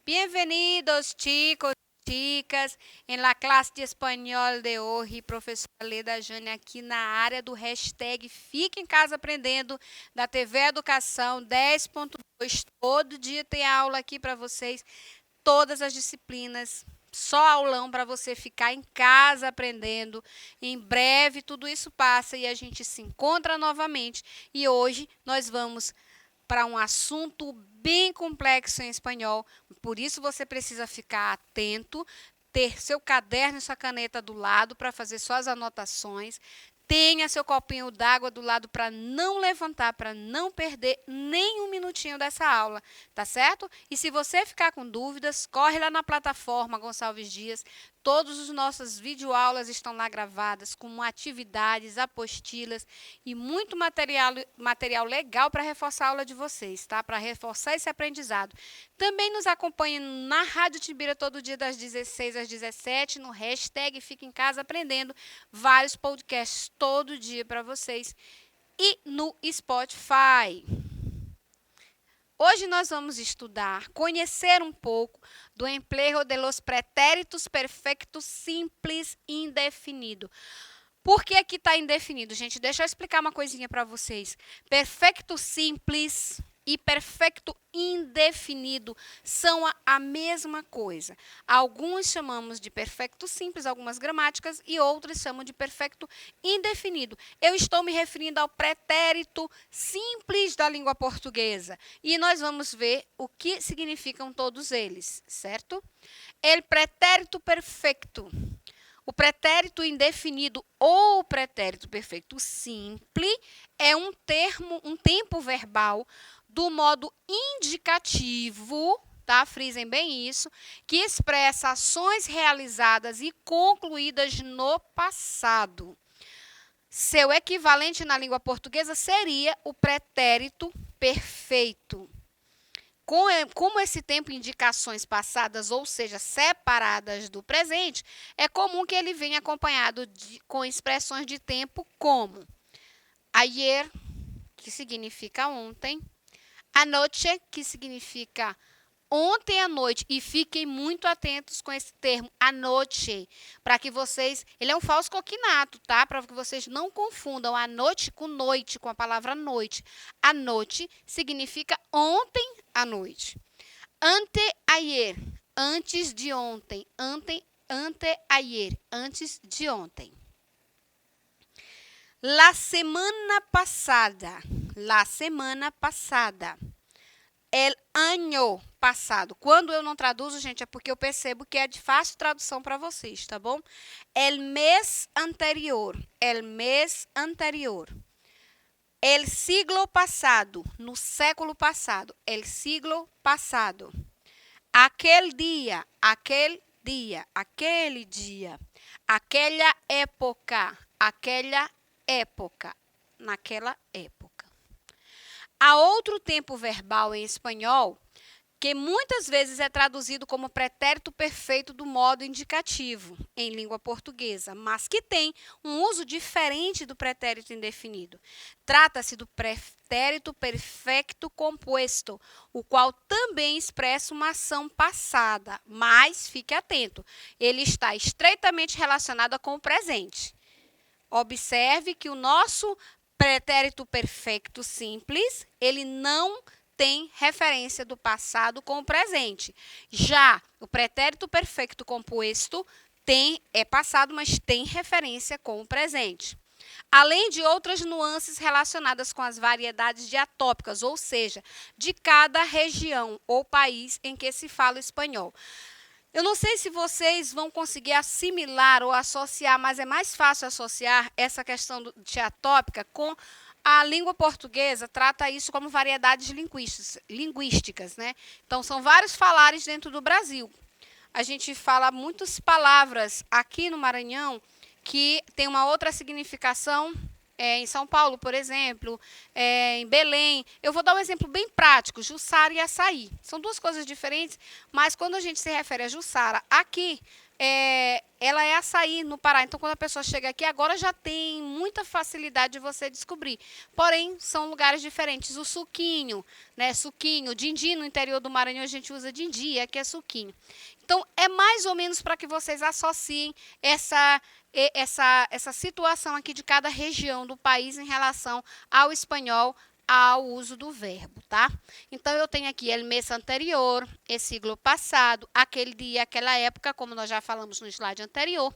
Bienvenidos, chicos, chicas, em la classe de espanhol de hoje, professora Leda Jane aqui na área do hashtag Fica em Casa Aprendendo, da TV Educação 10.2. Todo dia tem aula aqui para vocês, todas as disciplinas, só aulão para você ficar em casa aprendendo. Em breve tudo isso passa e a gente se encontra novamente. E hoje nós vamos para um assunto bem complexo em espanhol, por isso você precisa ficar atento, ter seu caderno e sua caneta do lado para fazer suas anotações, tenha seu copinho d'água do lado para não levantar, para não perder nem um minutinho dessa aula, tá certo? E se você ficar com dúvidas, corre lá na plataforma Gonçalves Dias. Todas as nossas videoaulas estão lá gravadas, com atividades, apostilas e muito material legal para reforçar a aula de vocês, tá? Para reforçar esse aprendizado. Também nos acompanhe na Rádio Tibira todo dia das 16 às 17, no hashtag Fica em Casa Aprendendo, vários podcasts todo dia para vocês e no Spotify. Hoje nós vamos estudar, conhecer um pouco do empleo de los pretéritos perfectos simples indefinido. Por que aqui está indefinido, gente? Deixa eu explicar uma coisinha para vocês. Perfecto simples e perfecto indefinido são a mesma coisa. Alguns chamamos de perfecto simples, algumas gramáticas, e outros chamam de perfecto indefinido. Eu estou me referindo ao pretérito simples da língua portuguesa. E nós vamos ver o que significam todos eles, certo? El pretérito perfecto. O pretérito indefinido ou pretérito perfeito simples é um tempo verbal do modo indicativo, tá? Frisem bem isso, que expressa ações realizadas e concluídas no passado. Seu equivalente na língua portuguesa seria o pretérito perfeito. Como esse tempo indica ações passadas, ou seja, separadas do presente, é comum que ele venha acompanhado com expressões de tempo como ayer, que significa ontem, anoche, que significa ontem à noite, e fiquem muito atentos com esse termo, anoche, para que vocês, ele é um falso cognato, tá? Para que vocês não confundam a noite com noite, com a palavra noite. Anoche significa ontem à noite. Anteayer, antes de ontem. Anteayer, antes de ontem. La semana passada. El año passado. Quando eu não traduzo, gente, é porque eu percebo que é de fácil tradução para vocês, tá bom? El mes anterior. El siglo passado. No século passado. El siglo passado. Aquele dia. Aquela época. Naquela época. Há outro tempo verbal em espanhol que muitas vezes é traduzido como pretérito perfeito do modo indicativo em língua portuguesa, mas que tem um uso diferente do pretérito indefinido. Trata-se do pretérito perfeito composto, o qual também expressa uma ação passada, mas fique atento, ele está estreitamente relacionado com o presente. Observe que o nosso pretérito perfeito simples, ele não tem referência do passado com o presente. Já o pretérito perfeito composto é passado, mas tem referência com o presente. Além de outras nuances relacionadas com as variedades diatópicas, ou seja, de cada região ou país em que se fala espanhol. Eu não sei se vocês vão conseguir assimilar ou associar, mas é mais fácil associar essa questão diatópica com a língua portuguesa, trata isso como variedades linguísticas, né? Então, são vários falares dentro do Brasil. A gente fala muitas palavras aqui no Maranhão que tem uma outra significação em São Paulo, por exemplo, em Belém. Eu vou dar um exemplo bem prático, Jussara e açaí. São duas coisas diferentes, mas quando a gente se refere a Jussara aqui, ela é açaí no Pará. Então, quando a pessoa chega aqui, agora já tem muita facilidade de você descobrir. Porém, são lugares diferentes. O suquinho, né? Suquinho, dindi no interior do Maranhão a gente usa dindi, aqui é suquinho. Então, é mais ou menos para que vocês associem essa situação aqui de cada região do país em relação ao espanhol, ao uso do verbo, tá? Então, eu tenho aqui el mês anterior, esse siglo passado, aquele dia, aquela época, como nós já falamos no slide anterior.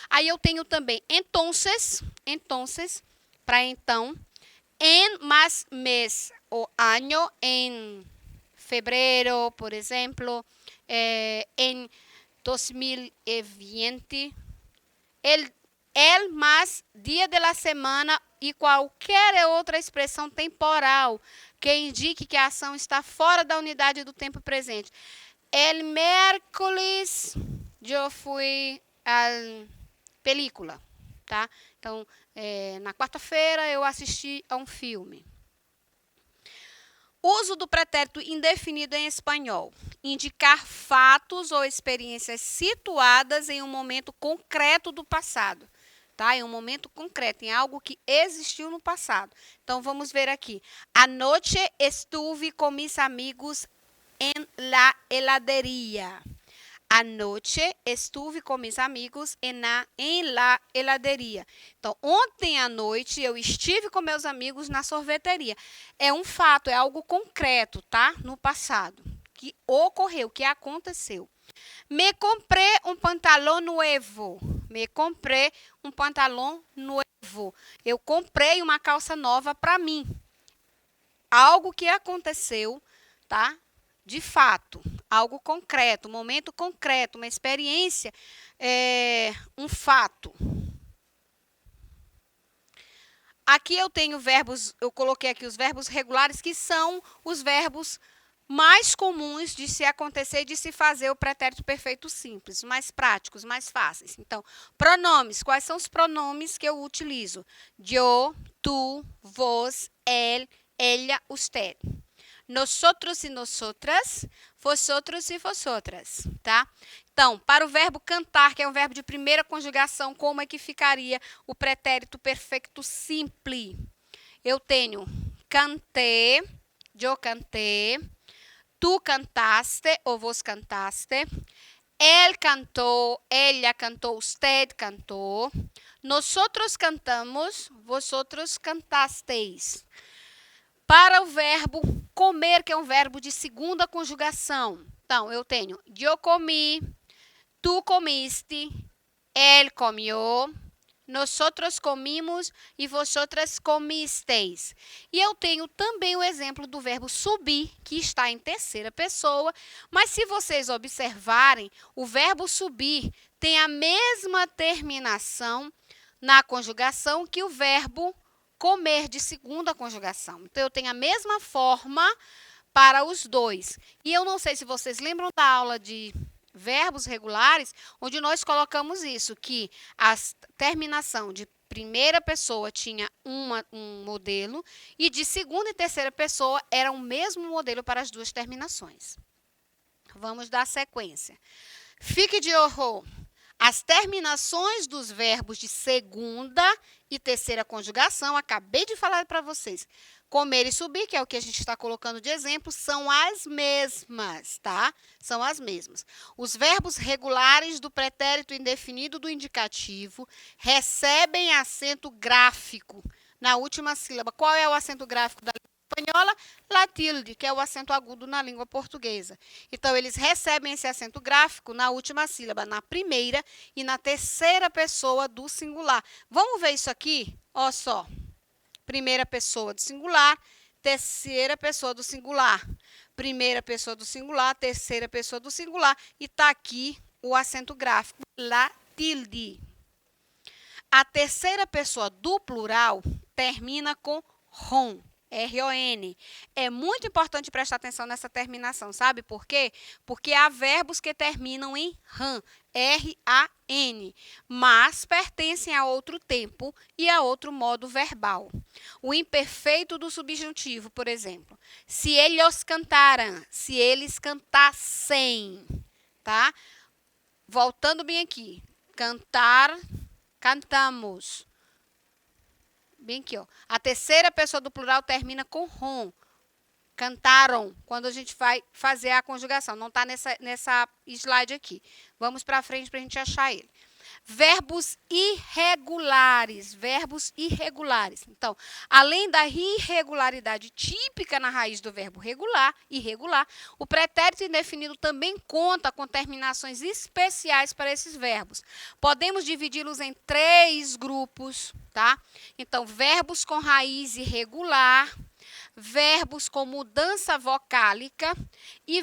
Aí eu tenho também entonces, para então, en más mes o año, en febrero, por exemplo, en 2020, el más dia de la semana e qualquer outra expressão temporal que indique que a ação está fora da unidade do tempo presente. El miércoles eu fui à película, tá? Então, na quarta-feira eu assisti a um filme. Uso do pretérito indefinido em espanhol. Indicar fatos ou experiências situadas em um momento concreto do passado. Tá? Em um momento concreto, em algo que existiu no passado. Então, vamos ver aqui. Anoche estuve com mis amigos en la heladería. Anoche estuve com mis amigos en la heladería. Então, ontem à noite eu estive com meus amigos na sorveteria. É um fato, é algo concreto, tá? No passado, que ocorreu, que aconteceu. Me compré um pantalão nuevo. Me compré um pantalão nuevo. Eu comprei uma calça nova para mim. Algo que aconteceu, tá? De fato, algo concreto, um momento concreto, uma experiência, um fato. Aqui eu tenho verbos, eu coloquei aqui os verbos regulares, que são os verbos mais comuns de se acontecer e de se fazer o pretérito perfeito simples, mais práticos, mais fáceis. Então, pronomes. Quais são os pronomes que eu utilizo? Yo, tu, vos, él, ella, usted. Nosotros e nosotras, vosotros e vosotras, tá? Então, para o verbo cantar, que é um verbo de primeira conjugação, como é que ficaria o pretérito perfeito simple? Eu tenho canté, yo canté, tu cantaste ou vos cantaste, él cantó, ella cantou, usted cantou, nosotros cantamos, vosotros cantasteis. Para o verbo comer, que é um verbo de segunda conjugação. Então, eu tenho eu comi, tu comiste, él comió, nosotros comimos e vosotras comisteis. E eu tenho também o exemplo do verbo subir, que está em terceira pessoa, mas se vocês observarem, o verbo subir tem a mesma terminação na conjugação que o verbo comer de segunda conjugação. Então, eu tenho a mesma forma para os dois. E eu não sei se vocês lembram da aula de verbos regulares, onde nós colocamos isso, que a terminação de primeira pessoa tinha um modelo e de segunda e terceira pessoa era o mesmo modelo para as duas terminações. Vamos dar sequência. Fique de horror. As terminações dos verbos de segunda e terceira conjugação, acabei de falar para vocês. Comer e subir, que é o que a gente está colocando de exemplo, são as mesmas, tá? São as mesmas. Os verbos regulares do pretérito indefinido do indicativo recebem acento gráfico na última sílaba. Qual é o acento gráfico da língua espanhola? La tilde, que é o acento agudo na língua portuguesa. Então, eles recebem esse acento gráfico na última sílaba, na primeira e na terceira pessoa do singular. Vamos ver isso aqui? Ó só. Primeira pessoa do singular, terceira pessoa do singular. Primeira pessoa do singular, terceira pessoa do singular. E está aqui o acento gráfico, la tilde. A terceira pessoa do plural termina com ron. R-O-N. É muito importante prestar atenção nessa terminação, sabe por quê? Porque há verbos que terminam em ran, R-A-N, mas pertencem a outro tempo e a outro modo verbal. O imperfeito do subjuntivo, por exemplo. Se eles cantaram, se eles cantassem, tá? voltando bem aqui. Cantar, cantamos. Bem aqui, ó. A terceira pessoa do plural termina com rom. Cantaram, quando a gente vai fazer a conjugação. Não está nessa slide aqui. Vamos para frente para a gente achar ele. Verbos irregulares. Verbos irregulares. Então, além da irregularidade típica na raiz do verbo regular, irregular, o pretérito indefinido também conta com terminações especiais para esses verbos. Podemos dividi-los em 3 grupos, tá? Então, verbos com raiz irregular, verbos com mudança vocálica e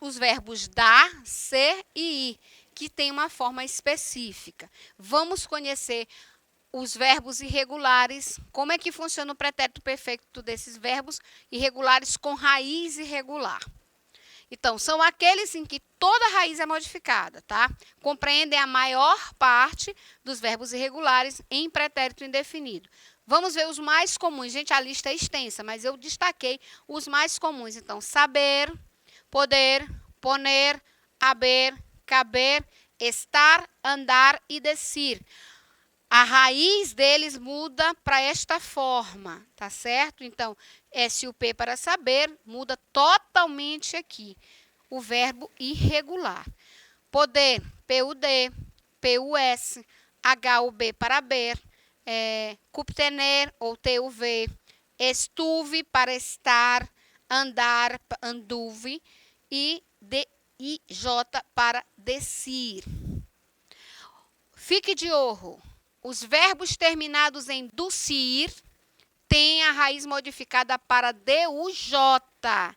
os verbos dar, ser e ir, que tem uma forma específica. Vamos conhecer os verbos irregulares, como é que funciona o pretérito perfeito desses verbos irregulares com raiz irregular. Então, são aqueles em que toda raiz é modificada, tá? Compreendem a maior parte dos verbos irregulares em pretérito indefinido. Vamos ver os mais comuns. Gente, a lista é extensa, mas eu destaquei os mais comuns. Então, saber, poder, poner, haber, caber, estar, andar e descer. A raiz deles muda para esta forma, tá certo? Então, SUP para saber muda totalmente aqui. O verbo irregular. Poder, PUD, PUS, HUB para haber, CUPTENER ou TUV, estuve para estar, andar, anduve e DIJ para descer. Fique de olho. Os verbos terminados em docir têm a raiz modificada para DUJ, tá?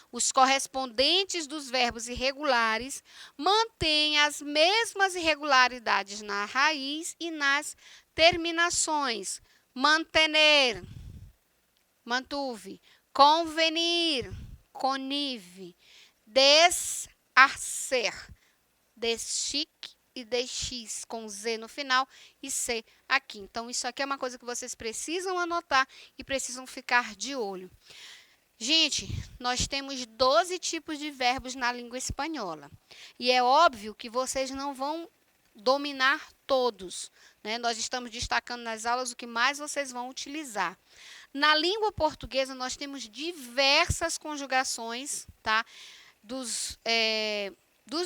Os correspondentes dos verbos irregulares mantêm as mesmas irregularidades na raiz e nas terminações. Mantener, mantuve. Convenir, conive. Desarcer, deschique e DX com Z no final e C aqui. Então, isso aqui é uma coisa que vocês precisam anotar e precisam ficar de olho. Gente, nós temos 12 tipos de verbos na língua espanhola. E é óbvio que vocês não vão dominar todos, né? Nós estamos destacando nas aulas o que mais vocês vão utilizar. Na língua portuguesa, nós temos diversas conjugações, tá? Dos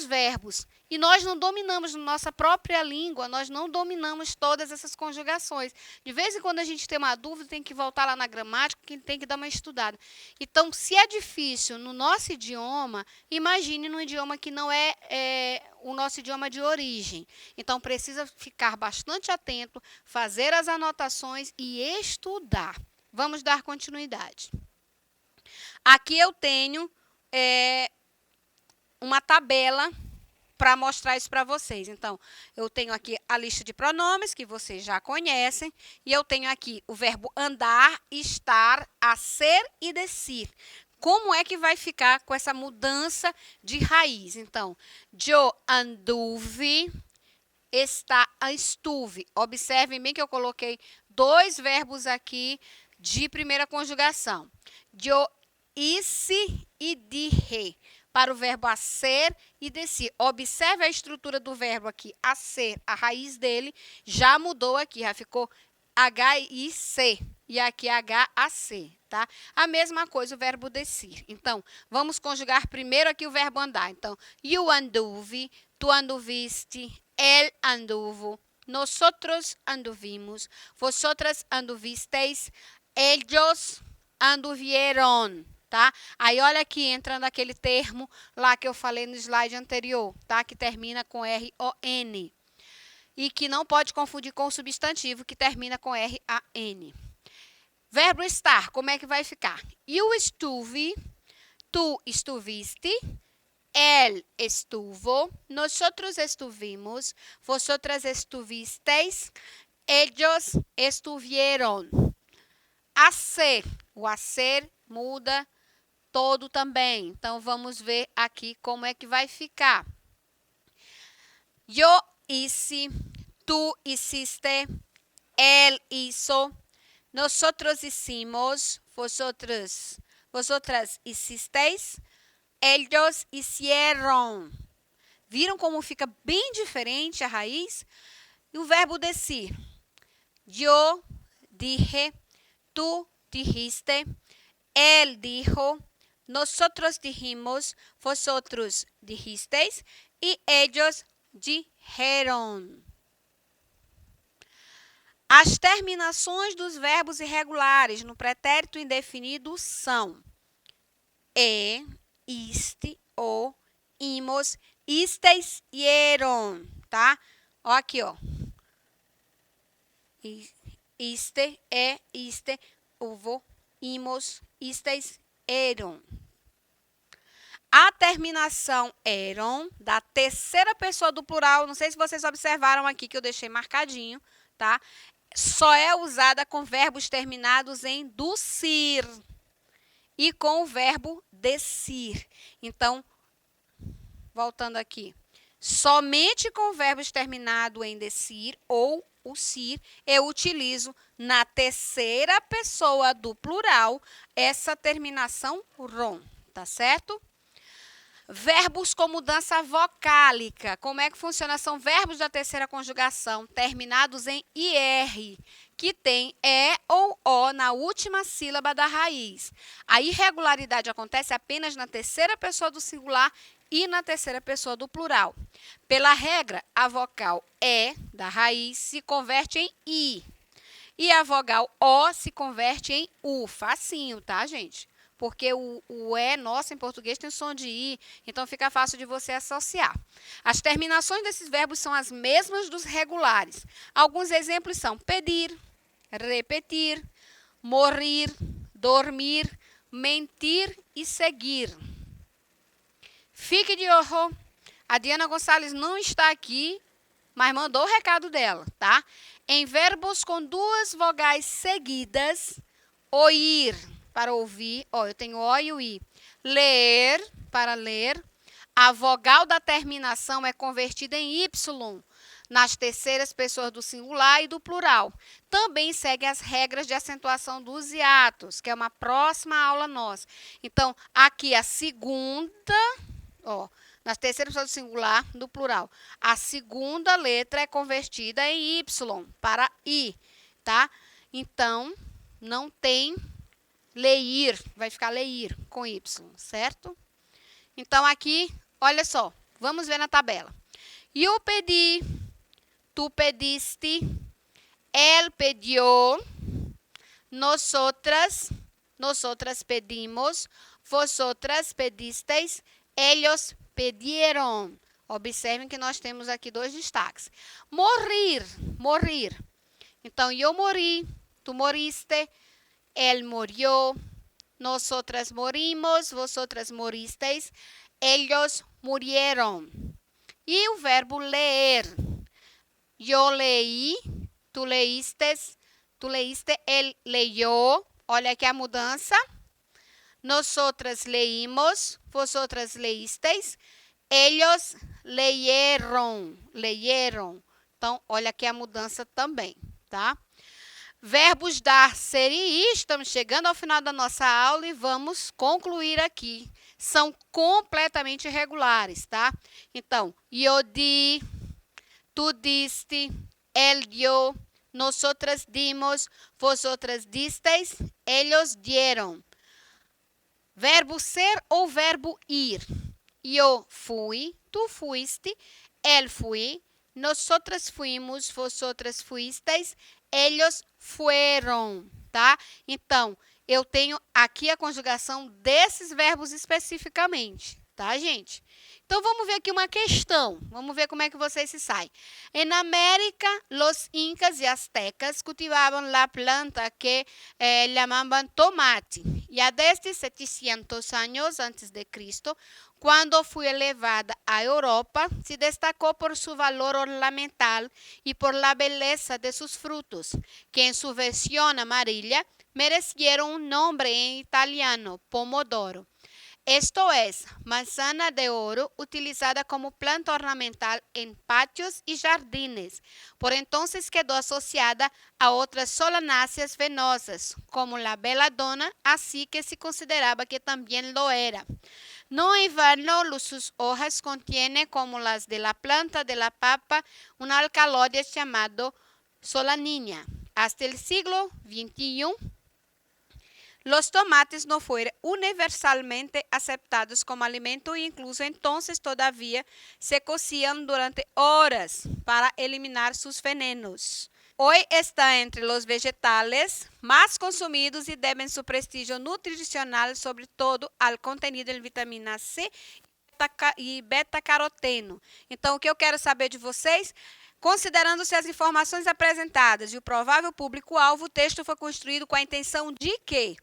verbos. E nós não dominamos, na nossa própria língua, nós não dominamos todas essas conjugações. De vez em quando a gente tem uma dúvida, tem que voltar lá na gramática, que tem que dar uma estudada. Então, se é difícil no nosso idioma, imagine no idioma que não é o nosso idioma de origem. Então, precisa ficar bastante atento, fazer as anotações e estudar. Vamos dar continuidade. Aqui eu tenho uma tabela para mostrar isso para vocês. Então, eu tenho aqui a lista de pronomes, que vocês já conhecem, e eu tenho aqui o verbo andar, estar, a ser e descer. Como é que vai ficar com essa mudança de raiz? Então, yo anduve, estuve. Observem bem que eu coloquei 2 verbos aqui de primeira conjugação. Yo hice e dije. Para o verbo a ser e descer. Observe a estrutura do verbo aqui, a ser, a raiz dele já mudou aqui, já ficou H-I-C e aqui H-A-C, tá? A mesma coisa o verbo descer. Então, vamos conjugar primeiro aqui o verbo andar. Então, you anduve, tu anduviste, él anduvo, nosotros anduvimos, vosotras anduvisteis, ellos anduvieron. Tá? Aí, olha aqui, entrando aquele termo lá que eu falei no slide anterior, tá? Que termina com R-O-N. E que não pode confundir com o substantivo, que termina com R-A-N. Verbo estar, como é que vai ficar? Eu estuve, tu estuviste, él estuvo, nosotros estuvimos, vosotras estuvisteis, ellos estuvieron. A ser, o a ser muda todo também. Então, vamos ver aqui como é que vai ficar. Yo hice, tú hiciste, él hizo, nosotros hicimos, vosotras hicisteis, ellos hicieron. Viram como fica bem diferente a raiz? E o verbo decir. Yo dije, tú dijiste, él dijo, nosotros dijimos, vosotros dijisteis e ellos dijeron. As terminações dos verbos irregulares no pretérito indefinido são iste, o, imos, istes, ieron, tá? Ó aqui, ó. Iste, iste, uvo, imos, istes, eram. A terminação eram, da terceira pessoa do plural, não sei se vocês observaram aqui que eu deixei marcadinho, tá? Só é usada com verbos terminados em docir e com o verbo decir. Então, voltando aqui, somente com verbos terminados em decir ou usir, eu utilizo na terceira pessoa do plural essa terminação ron, tá certo? Verbos com mudança vocálica. Como é que funciona? São verbos da terceira conjugação terminados em IR, que tem E ou O na última sílaba da raiz. A irregularidade acontece apenas na terceira pessoa do singular e na terceira pessoa do plural. Pela regra, a vogal E da raiz se converte em I e a vogal O se converte em U. Facinho, tá, gente? Porque o E nosso em português tem som de I, então fica fácil de você associar. As terminações desses verbos são as mesmas dos regulares. Alguns exemplos são pedir, repetir, morrer, dormir, mentir e seguir. Fique de olho, a Diana Gonçalves não está aqui, mas mandou o recado dela, tá? Em verbos com duas vogais seguidas, ouvir, para ouvir, ó, eu tenho O e o I. Ler, para ler. A vogal da terminação é convertida em Y nas terceiras pessoas do singular e do plural. Também segue as regras de acentuação dos hiatos, que é uma próxima aula nossa. Então, aqui a segunda, ó, nas terceiras pessoas do singular, do plural. A segunda letra é convertida em Y para I, tá? Então, não tem leir, vai ficar leir com Y, certo? Então, aqui, olha só, vamos ver na tabela. Eu pedi, tu pediste, él pediu, nosotras pedimos, vosotras pedisteis, ellos pidieron. Observem que nós temos aqui dois destaques. Morrer. Então, eu morri, tu moriste, él murió, nosotras morimos, vosotras moristeis, ellos murieron. E o verbo ler. Eu leí, tu leíste, él leyó. Olha aqui a mudança. Nosotras leímos, vosotras leísteis, ellos leyeron. Então, olha aqui a mudança também, tá? Verbos dar, ser e ir. Estamos chegando ao final da nossa aula e vamos concluir aqui. São completamente irregulares, tá? Então, eu di, tu diste, él dio, nosotras dimos, vosotras disteis, ellos dieron. Verbo ser ou verbo ir. Eu fui, tu fuiste, él fui, nosotras fuimos, vosotras fuisteis, ellos fueron, tá? Então, eu tenho aqui a conjugação desses verbos especificamente, tá, gente? Então, vamos ver aqui uma questão. Vamos ver como é que vocês se saem. En América, los incas y aztecas cultivaban la planta que llamaban tomate. Ya desde 700 años antes de Cristo, cuando fue elevada a Europa, se destacó por su valor ornamental y por la belleza de sus frutos, que en su versión amarilla merecieron un nombre en italiano, pomodoro. Esto es, manzana de oro utilizada como planta ornamental en patios y jardines. Por entonces quedó asociada a otras solanáceas venosas, como la belladona, así que se consideraba que también lo era. No invierno, sus hojas contienen, como las de la planta de la papa, un alcaloide llamado solanina. Hasta el siglo XXI, los tomates no fueron universalmente aceptados como alimento e incluso entonces todavía se cocían durante horas para eliminar sus venenos. Hoy está entre los vegetales más consumidos e deben su prestigio nutricional, sobre todo al contenido de vitamina C e beta-caroteno. Então, o que eu quero saber de vocês? Considerando-se as informações apresentadas e o provável público-alvo, o texto foi construído com a intenção de quê?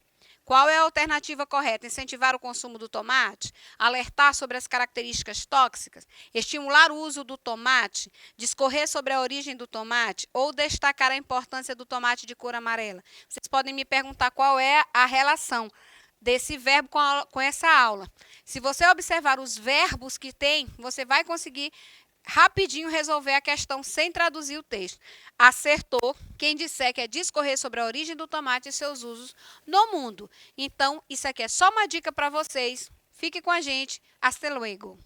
Qual é a alternativa correta? Incentivar o consumo do tomate? Alertar sobre as características tóxicas? Estimular o uso do tomate? Discorrer sobre a origem do tomate? Ou destacar a importância do tomate de cor amarela? Vocês podem me perguntar qual é a relação desse verbo com essa aula. Se você observar os verbos que tem, você vai conseguir rapidinho resolver a questão sem traduzir o texto. Acertou quem disser que é discorrer sobre a origem do tomate e seus usos no mundo. Então, isso aqui é só uma dica para vocês. Fique com a gente. Hasta luego.